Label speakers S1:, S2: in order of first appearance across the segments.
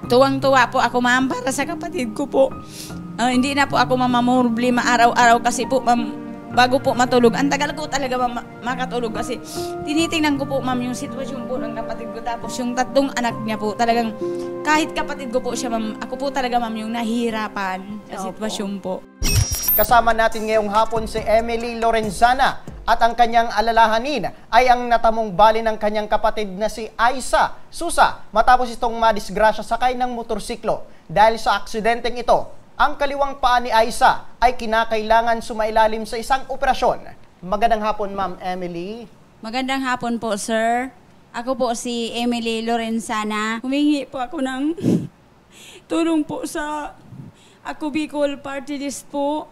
S1: Tuwang-tuwa po ako, ma'am, para sa kapatid ko po. Hindi na po ako mamamroblema araw-araw kasi po, ma'am, bago po matulog. Ang tagal ko talaga makatulog kasi tinitingnan ko po, ma'am, yung sitwasyon po ng kapatid ko. Tapos yung 3 anak niya po, talagang kahit kapatid ko po siya, ma'am, ako po talaga, ma'am, yung nahihirapan sa sitwasyon po.
S2: Kasama natin ngayong hapon si Emily Lorenzana at ang kanyang alalahanin ay ang natamong bali ng kanyang kapatid na si Aiza Susa matapos itong madisgrasya sakay ng motorsiklo. Dahil sa aksidenteng ito, ang kaliwang paa ni Aiza ay kinakailangan sumailalim sa isang operasyon. Magandang hapon, Ma'am Emily.
S1: Magandang hapon po, sir. Ako po si Emily Lorenzana. Humingi po ako ng tulong po sa Ako Bicol Party List po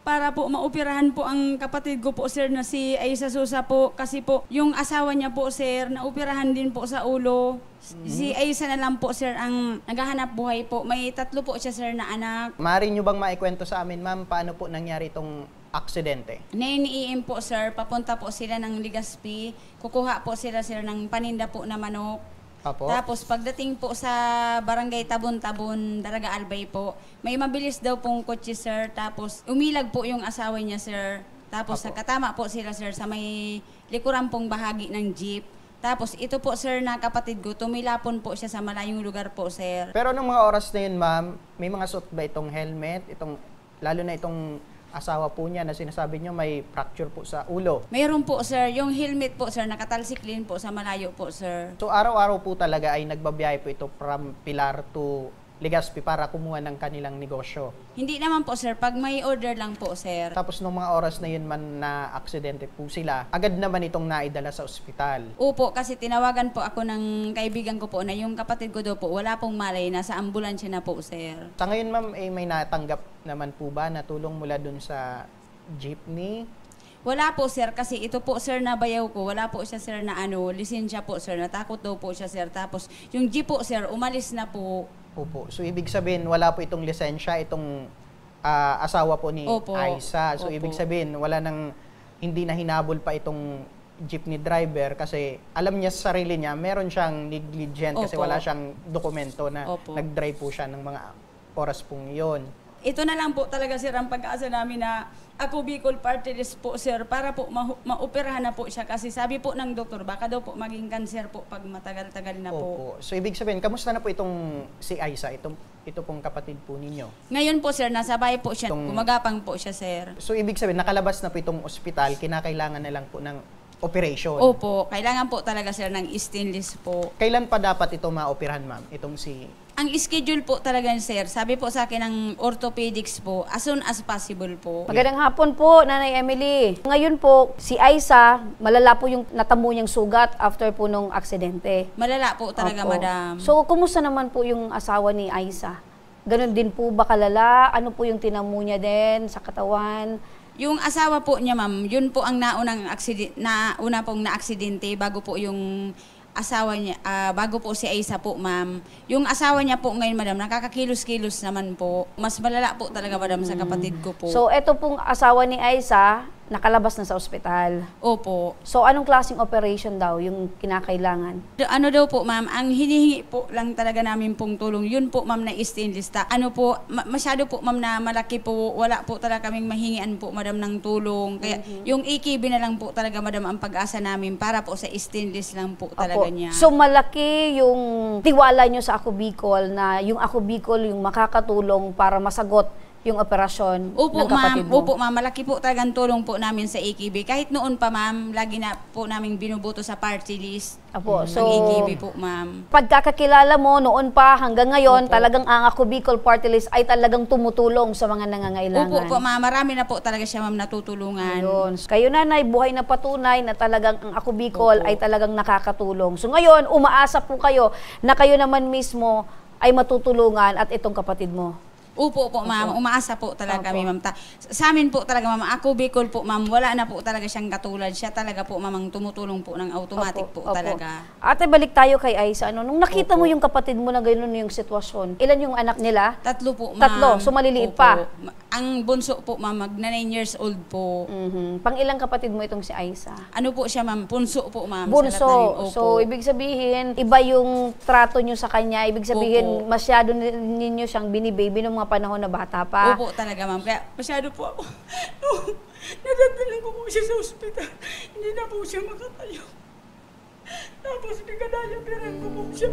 S1: para po maoperahan po ang kapatid ko po, sir, na si Aiza Susa po. Kasi po, yung asawa niya po, sir, naoperahan din po sa ulo. Si Aiza na lang po, sir, ang naghahanap buhay po. May 3 po siya, sir, na anak.
S2: Maaari nyo bang maikwento sa amin, ma'am, paano po nangyari itong aksidente?
S1: 9 AM po, sir, papunta po sila ng Legazpi. Kukuha po sila, sir, ng paninda po na manok.
S2: Apo?
S1: Tapos pagdating po sa barangay Tabon-Tabon, Daraga Albay po, may mabilis daw pong kotse, sir. Tapos umilag po yung asawa niya, sir. Tapos nakatama po sila, sir, sa may likuran pong bahagi ng jeep. Tapos ito po, sir, na kapatid ko, tumilapon po siya sa malayong lugar po, sir.
S2: Pero nung mga oras na yun, ma'am, may mga suot ba itong helmet? Lalo na itong asawa po niya na sinasabi niyo may fracture po sa ulo.
S1: Mayroon po, sir. Yung helmet po, sir, nakatalsiklin po sa malayo po, sir.
S2: So araw-araw po talaga ay nagbabiyahe po ito from Pilar to Legazpi para kumuha ng kanilang negosyo.
S1: Hindi naman po, sir. Pag may order lang po, sir.
S2: Tapos nung mga oras na yun man na aksidente po sila, agad naman itong naidala sa ospital.
S1: Opo, kasi tinawagan po ako ng kaibigan ko po na yung kapatid ko daw po, wala pong malay, nasa ambulansya na po, sir.
S2: Sa ngayon, ma'am, may natanggap naman po ba na tulong mula dun sa jeepney?
S1: Wala po, sir, kasi ito po, sir, na bayaw ko, wala po siya, sir, na lisensya po, sir, natakot daw po siya, sir. Tapos yung jeep po, sir, umalis na po.
S2: Opo. So, ibig sabihin, wala po itong lisensya, itong asawa po ni Aiza. So, ibig sabihin, hindi na hinabol pa itong jeepney driver kasi alam niya sa sarili niya, meron siyang negligent kasi wala siyang dokumento na nag-drive po siya ng mga oras pong iyon.
S1: Ito na lang po talaga, sir, ang pag-asa namin na Ako Bicol Party List po, sir, para po maoperahan na po siya kasi sabi po ng doktor, baka daw po maging cancer po pag matagal-tagal na po.
S2: So, ibig sabihin, kamusta na po itong si Aiza, ito pong kapatid po ninyo?
S1: Ngayon po, sir, nasa bahay po siya, gumagapang po siya, sir.
S2: So, ibig sabihin, nakalabas na po itong ospital, kinakailangan na lang po ng operation?
S1: Opo, kailangan po talaga, sir, ng stainless po.
S2: Kailan pa dapat ito maoperahan, ma'am? Itong si...
S1: Ang schedule po talaga, sir, sabi po sa akin ng orthopedics po, as soon as possible po.
S3: Magandang hapon po, Nanay Emily. Ngayon po, si Aiza, malala po yung natamo niyang sugat after po nung aksidente.
S1: Malala po talaga, madam.
S3: So, kumusta naman po yung asawa ni Aiza? Ganon din po ba kalala? Ano po yung tinamo niya din sa katawan?
S1: Yung asawa po niya, ma'am, yun po ang nauna pong na-aksidente bago po yung asawa niya, bago po si Aiza po, ma'am. Yung asawa niya po ngayon, madam, nakakakilos-kilos naman po. Mas malala po talaga, madam, sa kapatid ko po.
S3: So, eto pong asawa ni Aiza, nakalabas na sa ospital.
S1: Opo.
S3: So, anong klaseng operation daw yung kinakailangan?
S1: Ano daw po, ma'am, ang hinihingi po lang talaga namin pong tulong, yun po, ma'am, na stainless. Ano po, masyado po, ma'am, na malaki po, wala po talaga kaming mahingian po, madam, ng tulong. Kaya yung AKB na lang po talaga, madam, ang pag-asa namin para po sa stainless lang po talaga niya.
S3: So, malaki yung tiwala nyo sa Ako Bicol na yung Ako Bicol yung makakatulong para masagot yung operasyon ng kapatid mo?
S1: Opo, ma'am. Malaki po talagang tulong po namin sa AKB. Kahit noon pa, ma'am, lagi na po namin binubuto sa party list.
S3: Opo, so,
S1: ng AKB po, ma'am.
S3: Pagkakakilala mo noon pa hanggang ngayon, talagang ang Ako Bicol Party List ay talagang tumutulong sa mga nangangailangan.
S1: Opo, ma'am. Marami na po talaga siya, ma'am, natutulungan.
S3: Ayun. Kayo, Nanay, buhay na patunay na talagang ang Ako Bicol ay talagang nakakatulong. So ngayon, umaasa po kayo na kayo naman mismo ay matutulungan at itong kapatid mo.
S1: Upo po, ma'am. Umaasa po talaga kami,
S3: Opo.
S1: ma'am. Sa amin po talaga, ma'am. Ako, Bicol po, ma'am. Wala na po talaga siyang katulad. Siya talaga po, ma'am, ang tumutulong po ng automatic
S3: Opo,
S1: po
S3: opo.
S1: talaga.
S3: Ate, balik tayo kay Aiza. Ano, nung nakita
S2: Opo.
S3: mo yung kapatid mo na gano'n yung sitwasyon, ilan yung anak nila?
S1: Tatlo po, ma'am.
S3: Tatlo, so maliliit pa.
S1: Ang bunso po, ma'am, mag 9 years old po.
S3: Pang ilang kapatid mo itong si Aiza?
S1: Ano po siya, ma'am? Punso po, ma'am.
S3: Bunso.
S1: Sa lahat na rin.
S3: So,
S1: Opo.
S3: ibig sabihin, iba yung trato nyo sa kanya. Ibig sabihin,
S1: Opo.
S3: masyado ninyo siyang binibaby nung mga panahon na bata pa.
S1: Opo talaga, ma'am. Kaya masyado po ako. Nadadalan ko po siya sa ospital. Hindi na po siya makatayo. Tapos pinagdadayapiran ko po siya.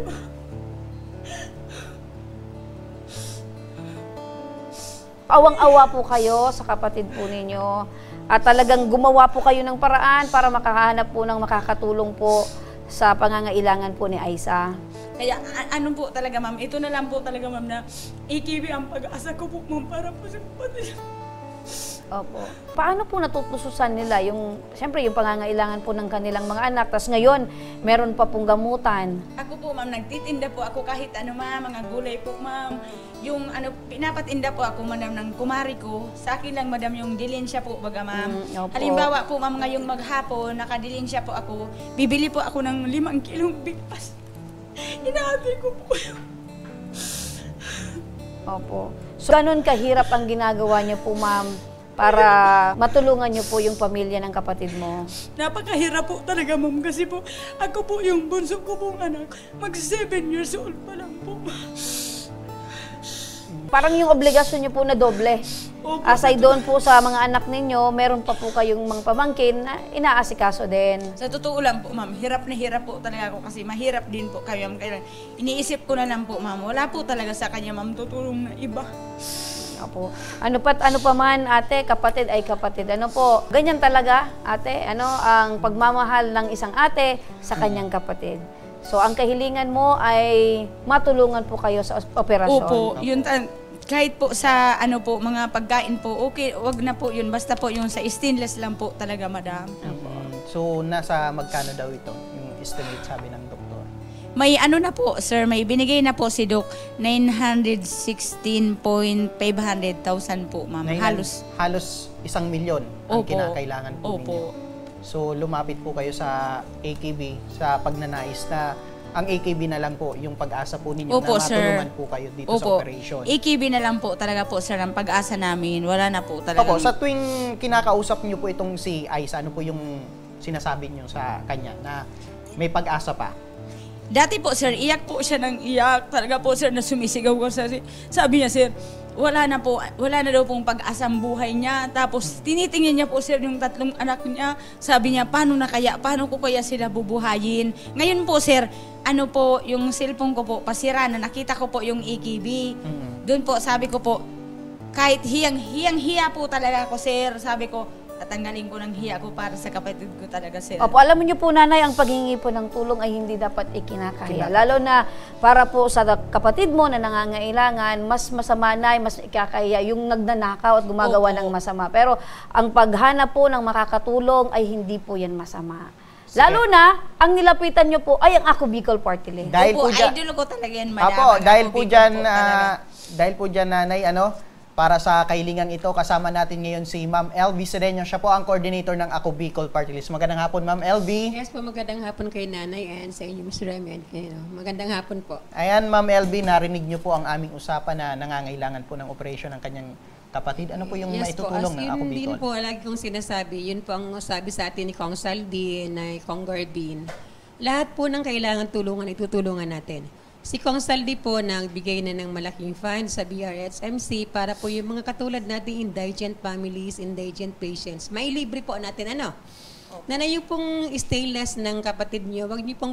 S3: Awang-awa po kayo sa kapatid po ninyo. At talagang gumawa po kayo ng paraan para makahanap po ng makakatulong po sa pangangailangan po ni Aiza.
S1: Kaya ano po talaga, ma'am, ito na lang po talaga, ma'am, na AKB ang pag-asa ko po, ma'am, para po sa kapatid.
S3: Opo. Paano po natutususan nila yung, siyempre, yung pangangailangan po ng kanilang mga anak? Tapos ngayon, meron pa pong gamutan.
S1: Ako po, ma'am, nagtitinda po ako kahit ano, ma'am, mga gulay po, ma'am. Yung ano, pinapatinda po ako, madam, ng kumari ko. Sa akin lang, madam, yung dilensya po, baga, ma'am.
S3: Opo.
S1: Halimbawa po, ma'am, ngayong maghapon, nakadilensya po ako. Bibili po ako ng 5 kilong bigas. Inaabay ko po yun.
S3: Opo. So, ganun kahirap ang ginagawa niyo po, ma'am, para matulungan niyo po yung pamilya ng kapatid mo.
S1: Napakahirap po talaga, ma'am, kasi po, ako po yung bunso ko pong anak. Mag 7 years old pa lang po.
S3: Parang yung obligasyon niyo po na doble.
S1: Opo.
S3: Aside doon po sa mga anak ninyo, meron pa po kayong mga pamangkin na inaasikaso din.
S1: Sa totoo lang po, ma'am, hirap na hirap po talaga ako kasi mahirap din po kayo, ma'am. Kaya iniisip ko na lang po, ma'am, wala po talaga sa kanya, ma'am, tutulong na iba.
S3: Opo. Ano pa man, ate, kapatid ay kapatid. Ano po, ganyan talaga, ate, ano, ang pagmamahal ng isang ate sa kanyang kapatid. So, ang kahilingan mo ay matulungan po kayo sa operasyon.
S1: Opo, yun, kahit po sa ano po, mga pagkain po, okay, wag na po yun. Basta po yung sa stainless lang po talaga, madam.
S2: So, nasa magkano daw ito, yung estimate sabi ng doktor?
S1: May ano na po, sir, may binigay na po si Doc, 916,500,000 po, ma'am. Halos.
S2: Halos 1 milyon ang
S1: Opo.
S2: kinakailangan po
S1: Opo.
S2: ninyo. So, lumapit po kayo sa AKB sa pagnanais na ang AKB na lang po yung pag-asa po ninyo
S1: Opo,
S2: na
S1: sir.
S2: matulungan po kayo dito sa
S1: Opo.
S2: operation.
S1: AKB na lang po talaga po, sir, ang pag-asa namin. Wala na po talaga.
S2: Opo, sa tuwing kinakausap niyo po itong si Aiza, ano po yung sinasabi niyo sa kanya na may pag-asa pa?
S1: Dati po, sir, iyak po siya ng iyak. Talaga po, sir, na sumisigaw ko. Sabi niya, sir, wala na daw pong pag-asang buhay niya. Tapos, tinitingnan niya po, sir, yung 3 anak niya. Sabi niya, paano ko kaya sila bubuhayin? Ngayon po, sir, ano po, yung cellphone ko po, pasira na, nakita ko po yung AKB. Doon po, sabi ko po, kahit hiyang-hiya po talaga ako, sir. Sabi ko, tatanggalin ko ng hiya ko para sa kapatid ko talaga, sir.
S3: Opo, alam niyo po, nanay, ang paghingi po ng tulong ay hindi dapat ikinakaya. Lalo na para po sa kapatid mo na nangangailangan, mas masama na, mas ikakaya yung nagnanakaw at gumagawa
S1: Opo.
S3: ng masama. Pero ang paghanap po ng makakatulong ay hindi po yan masama. Lalo na, ang nilapitan niyo po ay ang Ako Bicol Party List.
S2: Dahil
S1: Opo,
S2: po dyan-
S1: idol ko talaga yan, madam.
S2: Apo,
S1: Ang
S2: dahil
S1: ako
S2: po
S1: big
S2: dyan,
S1: po talaga.
S2: nanay, para sa kahilingang ito, kasama natin ngayon si Ma'am LV Sedeño. Siya po ang coordinator ng Ako Bicol Party List. Magandang hapon, Ma'am LV.
S4: Yes po, magandang hapon kay Nanay and sa inyo, Mr. Remy. Magandang hapon po.
S2: Ayan, Ma'am LV, narinig niyo po ang aming usapan na nangangailangan po ng operasyon ng kanyang kapatid. Ano po yung maitutulong ng Ako
S4: yun din
S2: Bicol?
S4: po, lagi kong sinasabi, yun po ang sabi sa atin ni Kong Saldi, na Kong Garbin. Lahat po ng kailangan tulungan, itutulungan natin. Si Kong Saldi po nagbigay na ng malaking fund sa BRHMC para po yung mga katulad nating indigent families, indigent patients. Mailibre po natin ano? Nanay, yung pong stainless ng kapatid niyo, wag niyo pong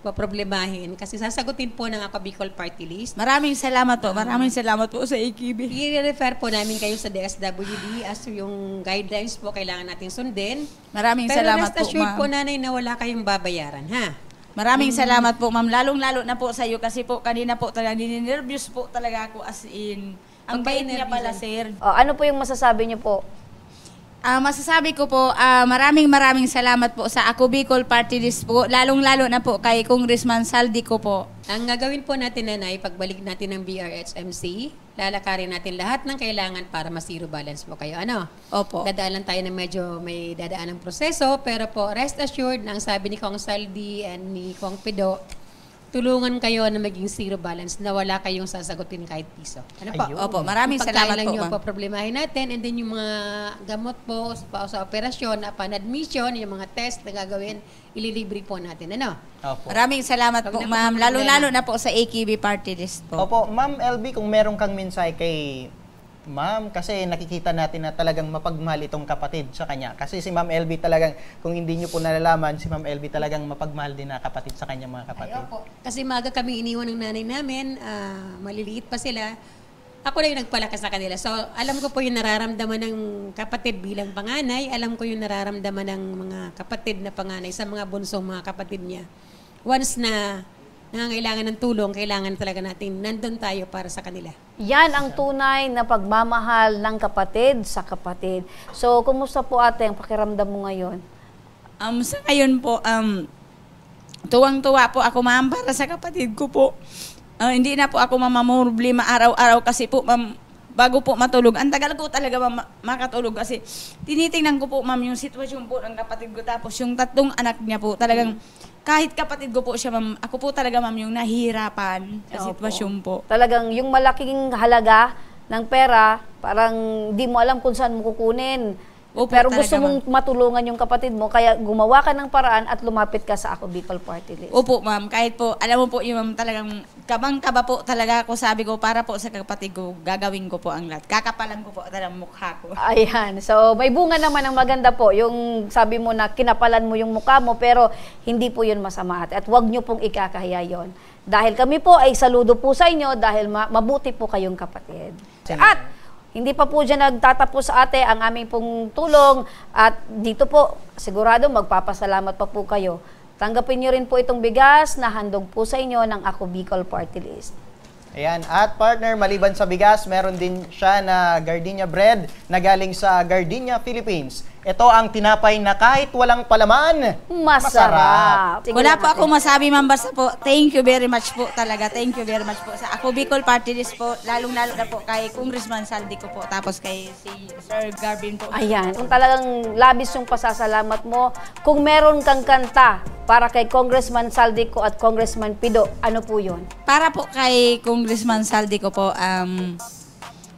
S4: paproblemahin kasi sasagutin po ng Ako Bicol Party List.
S1: Maraming salamat po. Maraming salamat po sa AKB.
S4: I-refer po namin kayo sa DSWD as yung guidelines po kailangan natin sundin.
S1: Maraming
S4: Pero
S1: salamat
S4: rest
S1: po,
S4: assured
S1: ma'am.
S4: po, nanay, na wala kayong babayaran, ha?
S1: Maraming salamat po, ma'am. Lalong-lalo na po sa iyo kasi po kanina po talaga ninervyos po talaga ako as in. Ang
S4: Pagka
S1: bait niya pala,
S4: nervyos.
S1: sir.
S3: Ano po yung masasabi niyo po?
S1: Masasabi ko po, maraming salamat po sa Ako Bicol Party List po. Lalong-lalo na po kay Congressman Saldi ko po.
S4: Ang gagawin po natin, nanay, pagbalik natin ng BRHMC, lalakarin natin lahat ng kailangan para ma-zero balance po kayo. Ano?
S1: Opo.
S4: Dadaan lang tayo ng medyo may dadaan ng proseso, pero po rest assured na ang sabi ni Kong Saldi and ni Kong Pido, tulungan kayo na maging zero balance na wala kayong sasagutin kahit piso. Ano po?
S2: Ayun.
S1: Opo, maraming
S4: Yung
S1: salamat
S4: pagkain lang
S1: po,
S4: yung
S1: ma'am.
S4: problemahin natin, and then yung mga gamot po sa operasyon, upon admission, yung mga test na gagawin, ililibre po natin. Ano?
S2: Opo.
S1: Maraming salamat po,
S4: Huwag na
S1: ma'am.
S4: po
S1: Lalo-lalo na po sa AKB party list po.
S2: Opo, Ma'am LB, kung meron kang mensahe kay Ma'am, kasi nakikita natin na talagang mapagmahal itong kapatid sa kanya. Kasi si Ma'am LB talagang, kung hindi nyo po nalalaman, si Ma'am LB talagang mapagmahal din na kapatid sa kanya mga kapatid.
S4: Opo. Kasi maga kami iniwan ng nanay namin, maliliit pa sila. Ako na yung nagpalakas sa kanila. So, alam ko po yung nararamdaman ng kapatid bilang panganay. Alam ko yung nararamdaman ng mga kapatid na panganay sa mga bunsong mga kapatid niya. Once na nangangailangan ng tulong, kailangan talaga natin nandun tayo para sa kanila.
S3: Yan ang tunay na pagmamahal ng kapatid sa kapatid. So, kumusta po ate ang pakiramdam mo ngayon?
S1: Sa ngayon po, tuwang-tuwa po ako, ma'am, para sa kapatid ko po. Hindi na po ako mamamroblema araw-araw kasi po, ma'am, bago po matulog. Ang tagal ko talaga makatulog kasi tinitingnan ko po, ma'am, yung sitwasyon po ng kapatid ko. Tapos yung 3 anak niya po, talagang kahit kapatid ko po siya, ma'am, ako po talaga, ma'am, yung nahihirapan sa sitwasyon po.
S3: Talagang yung malaking halaga ng pera, parang di mo alam kung saan mo kukunin.
S1: Opo,
S3: Pero
S1: talaga,
S3: gusto mong matulungan yung kapatid mo, kaya gumawa ka ng paraan at lumapit ka sa Ako Bicol Party List.
S1: Opo, ma'am. Kahit po, alam mo po yung, ma'am, talagang kabang-kaba po talaga ako, sabi ko, para po sa kapatid ko, gagawin ko po ang lahat. Kakapalan ko po talagang mukha ko.
S3: Ayan. So, may bunga naman ang maganda po. Yung sabi mo na kinapalan mo yung mukha mo, pero hindi po yun masama. At huwag nyo pong ikakahiya yon. Dahil kami po ay saludo po sa inyo dahil mabuti po kayong kapatid. At hindi pa po dyan nagtatapos sa ate ang aming pong tulong at dito po sigurado magpapasalamat pa po kayo. Tanggapin nyo rin po itong bigas na handog po sa inyo ng Ako Bicol Party List.
S2: Ayan, at partner, maliban sa bigas, meron din siya na gardenia bread na galing sa Gardenia, Philippines. Ito ang tinapay na kahit walang palaman,
S3: Masarap. Sige
S1: Wala
S3: lang,
S1: po
S3: ate.
S1: ako masabi, ma'am, basta po, thank you very much po talaga. Thank you very much po sa Ako Bicol Party List po. Lalong-lalo na po kay Congressman Saldi ko po. Tapos kay si Sir Garvin po.
S3: Ayan, kung talagang labis yung pasasalamat mo, kung meron kang kanta para kay Congressman Saldico at Congressman Pido, ano po yun?
S1: Para po kay Congressman Saldi ko po,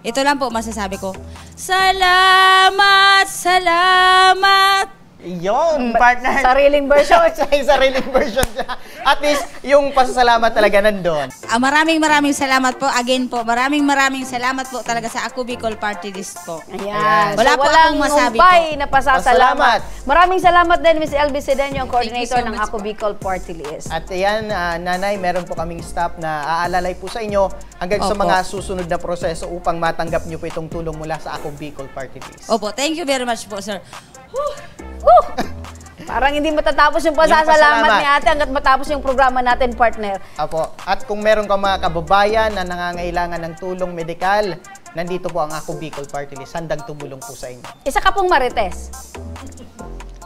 S1: ito lang po masasabi ko. Salamat, salamat.
S2: Yon, partner.
S3: Sariling version.
S2: Sa sariling version siya. At least, yung pasasalamat talaga nandun.
S1: Maraming salamat po. Again po, maraming salamat po talaga sa Ako Bicol Party List po.
S3: Ayan.
S1: Wala
S3: so,
S1: po
S3: walang
S1: akong masabi
S3: humpay
S1: po.
S3: na pasasalamat. Maraming salamat din, Ms. LB Sedeño, ang
S4: Thank you
S3: coordinator
S4: so
S3: ng
S4: much
S3: Ako Bicol Party List.
S2: At ayan, nanay, meron po kaming staff na aalalay po sa inyo hanggang sa
S1: Opo.
S2: mga susunod na proseso upang matanggap nyo po itong tulong mula sa Ako Bicol Party List.
S1: Opo, thank you very much po, sir.
S3: Parang hindi matatapos yung
S2: pasalamat.
S3: pasasalamat ni ate hanggat matapos yung programa natin, partner.
S2: Apo. At kung meron ka mga kababayan na nangangailangan ng tulong medikal, nandito po ang Ako Bicol Party List. Handang tumulong po sa inyo.
S3: Isa ka pong marites.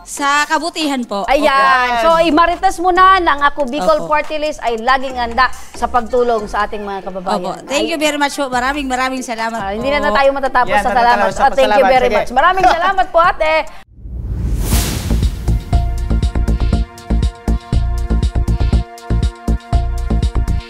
S1: Sa kabutihan po.
S3: Ayan.
S2: Opo.
S3: So, imarites mo na ng Ako Bicol
S1: Opo.
S3: Party List ay laging handa sa pagtulong sa ating mga kababayan.
S1: Opo. Thank you very much po. Maraming salamat po.
S3: Hindi na tayo matatapos
S2: Yan,
S3: sa salamat.
S2: matatapos sa
S3: Thank you
S2: pasalamat.
S3: very
S2: Sige.
S3: much. Maraming salamat po, ate.